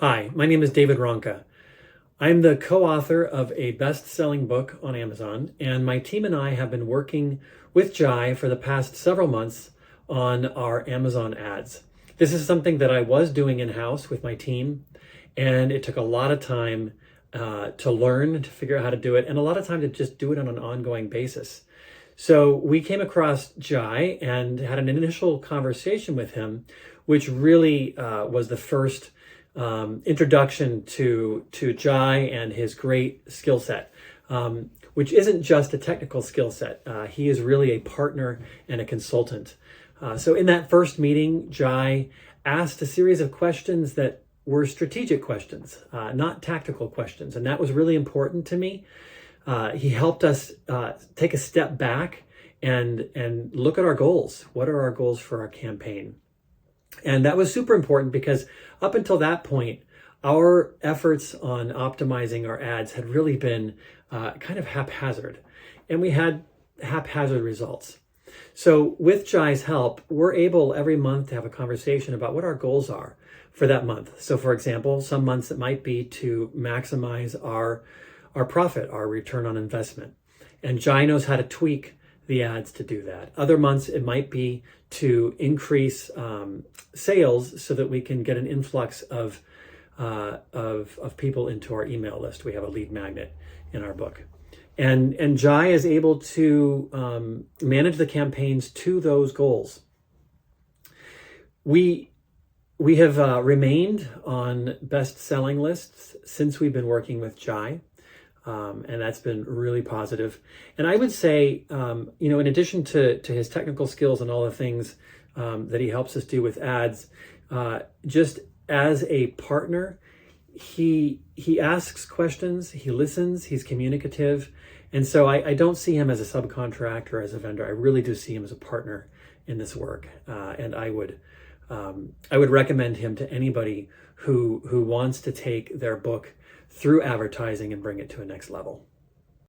Hi, my name is David Ronka. I'm the co-author of a best-selling book on Amazon, and my team and I have been working with Jai for the past several months on our Amazon ads. This is something that I was doing in-house with my team, and it took a lot of time to learn, to figure out how to do it, and a lot of time to just do it on an ongoing basis. So we came across Jai and had an initial conversation with him, which really was the first introduction to Jai and his great skill set, which isn't just a technical skill set. He is really a partner and a consultant. So in that first meeting, Jai asked a series of questions that were strategic questions, not tactical questions. And that was really important to me. He helped us take a step back and look at our goals. What are our goals for our campaign? And that was super important because up until that point, our efforts on optimizing our ads had really been kind of haphazard, and we had haphazard results. So with Jai's help, we're able every month to have a conversation about what our goals are for that month. So for example, some months it might be to maximize our profit, our return on investment. And Jai knows how to tweak the ads to do that. Other months it might be to increase sales so that we can get an influx of people into our email list. We have a lead magnet in our book. And Jai is able to manage the campaigns to those goals. We have remained on best-selling lists since we've been working with Jai. And that's been really positive. And I would say, in addition to his technical skills and all the things that he helps us do with ads, just as a partner, he asks questions, he listens, he's communicative. And so I don't see him as a subcontractor or as a vendor. I really do see him as a partner in this work. And I would recommend him to anybody who wants to take their book through advertising and bring it to a next level.